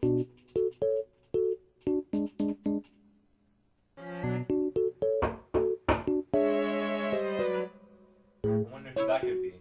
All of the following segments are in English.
wonder who that could be.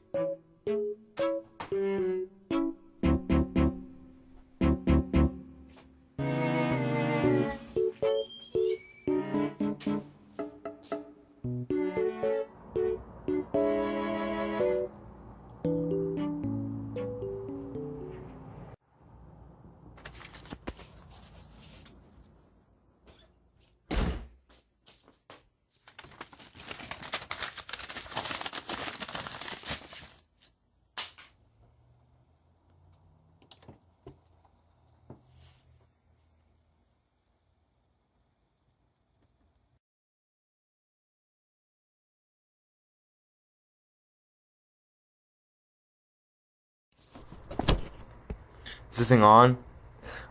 Is this thing on?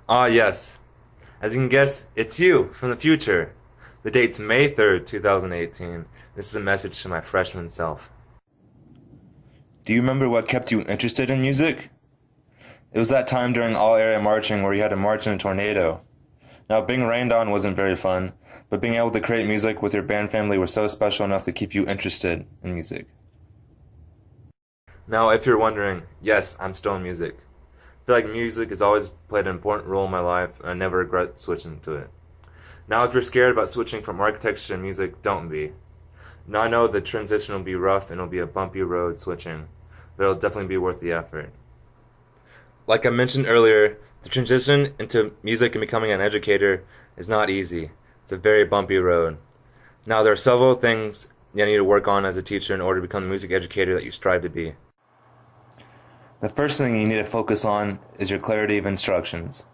Ah, yes. As you can guess, it's you from the future. The date's May 3rd, 2018. This is a message to my freshman self. Do you remember what kept you interested in music? It was that time during all-area marching where you had to march in a tornado. Now, being rained on wasn't very fun, but being able to create music with your band family was so special enough to keep you interested in music. Now, if you're wondering, yes, I'm still in music. I feel like music has always played an important role in my life, and I never regret switching to it. Now, if you're scared about switching from architecture to music, don't be. Now, I know the transition will be rough and it'll be a bumpy road switching, but it'll definitely be worth the effort. Like I mentioned earlier, the transition into music and becoming an educator is not easy. It's a very bumpy road. Now, there are several things you need to work on as a teacher in order to become the music educator that you strive to be. The first thing you need to focus on is your clarity of instructions.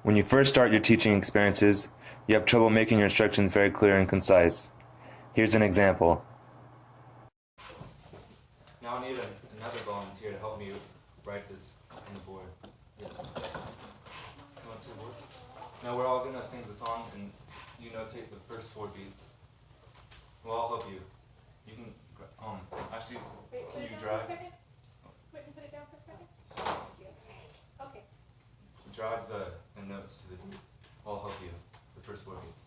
When you first start your teaching experiences, you have trouble making your instructions very clear and concise. Here's an example. Now I need another volunteer to help me write this on the board. Yes. You want to work? Now we're all going to sing the song and you notate the first 4 beats. Well, I'll help you. You can, actually, can you drive? Put it down for a second. Okay. Drive the notes to the beat. I'll help you. The first 4 beats.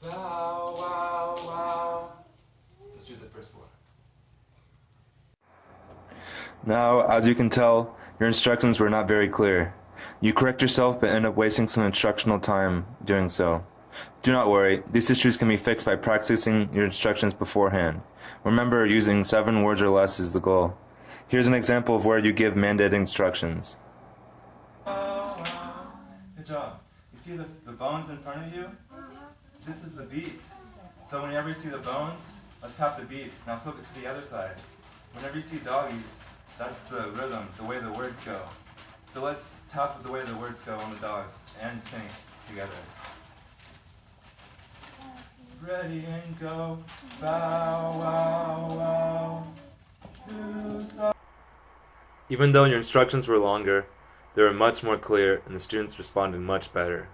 Wow, wow, wow. Let's do the first 4. Now, as you can tell, your instructions were not very clear. You correct yourself but end up wasting some instructional time doing so. Do not worry, these issues can be fixed by practicing your instructions beforehand. Remember, using 7 words or less is the goal. Here's an example of where you give mandated instructions. Good job. You see the bones in front of you? This is the beat. So whenever you see the bones, let's tap the beat. Now flip it to the other side. Whenever you see doggies, that's the rhythm, the way the words go. So let's tap the way the words go on the dogs and sing together. Ready and go, bow, wow, wow. Even though your instructions were longer, they were much more clear and the students responded much better.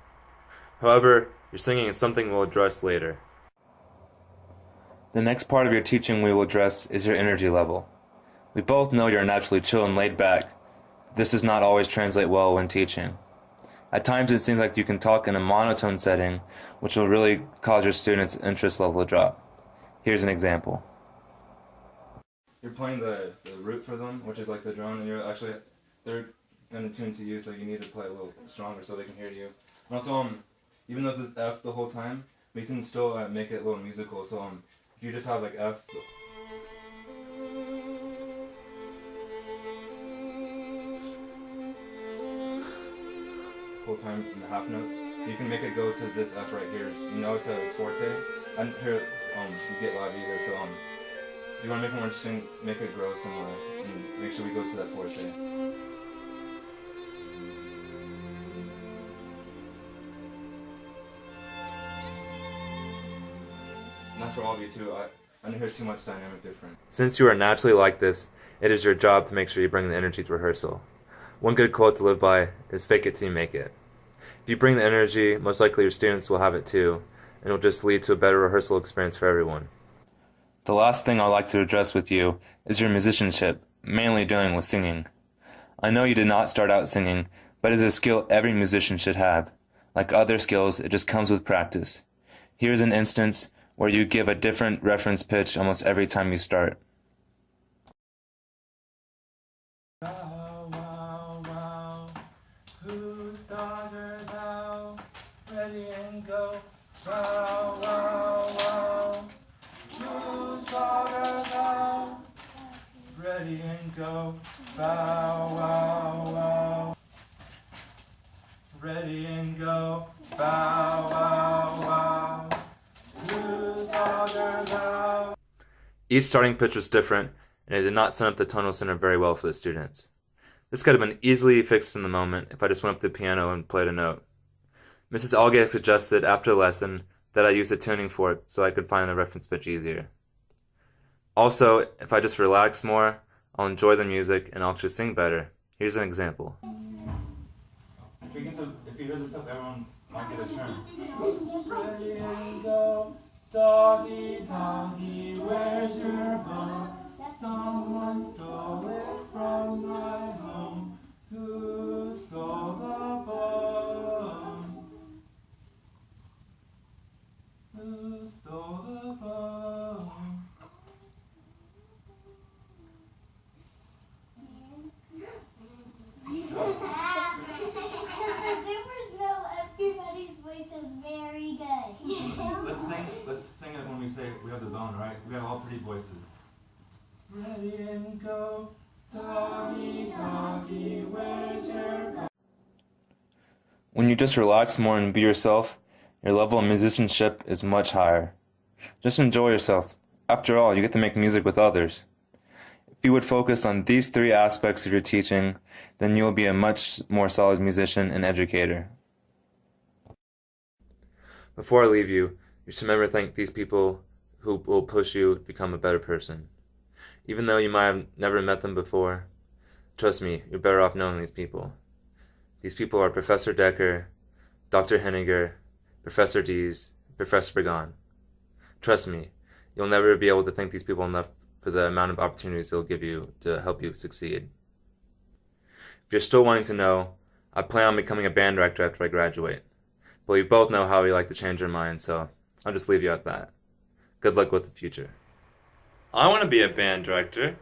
However, your singing is something we'll address later. The next part of your teaching we will address is your energy level. We both know you're naturally chill and laid back. This does not always translate well when teaching. At times it seems like you can talk in a monotone setting, which will really cause your students' interest level to drop. Here's an example. You're playing the root for them, which is like the drone, and they're going to tune to you, so you need to play a little stronger so they can hear you. And also, even though this is F the whole time, we can still make it a little musical. So if you just have like F. Whole time in the half notes, you can make it go to this F right here. You notice how it's forte, and here you get loud either. So if you want to make it more interesting, make it grow somewhere, and make sure we go to that forte. And that's for all of you too. I didn't hear too much dynamic difference. Since you are naturally like this, it is your job to make sure you bring the energy to rehearsal. One good quote to live by is fake it till you make it. If you bring the energy, most likely your students will have it too, and it will just lead to a better rehearsal experience for everyone. The last thing I'd like to address with you is your musicianship, mainly dealing with singing. I know you did not start out singing, but it is a skill every musician should have. Like other skills, it just comes with practice. Here's an instance where you give a different reference pitch almost every time you start. Wow, wow, wow. Whose daughter thou? Ready and go. Wow, wow, wow. Whose daughter thou? Ready and go. Bow, wow, wow. Ready and go. Bow, wow, wow. Whose daughter thou? Each starting pitch was different, and it did not set up the tonal center very well for the students. This could have been easily fixed in the moment if I just went up to the piano and played a note. Mrs. Allgate suggested after the lesson that I use a tuning fork so I could find the reference pitch easier. Also, if I just relax more, I'll enjoy the music and I'll actually sing better. Here's an example. If you hear this up, everyone might get a turn. Ready and go, doggy, doggy, where's your bone? Someone stole it from my home. Who stole the bone? Who stole the bone? Everybody's voice is very good. Let's sing it when we say we have the bone, right? We have all pretty voices. Ready and go, doggy, doggy, where's your bone? When you just relax more and be yourself, your level of musicianship is much higher. Just enjoy yourself. After all, you get to make music with others. If you would focus on these three aspects of your teaching, then you will be a much more solid musician and educator. Before I leave you, you should remember to thank these people who will push you to become a better person. Even though you might have never met them before, trust me, you're better off knowing these people. These people are Professor Decker, Dr. Henniger, Professor Dees, Professor Burgon. Trust me, you'll never be able to thank these people enough for the amount of opportunities they'll give you to help you succeed. If you're still wanting to know, I plan on becoming a band director after I graduate. But we both know how we like to change our minds, so I'll just leave you at that. Good luck with the future. I want to be a band director.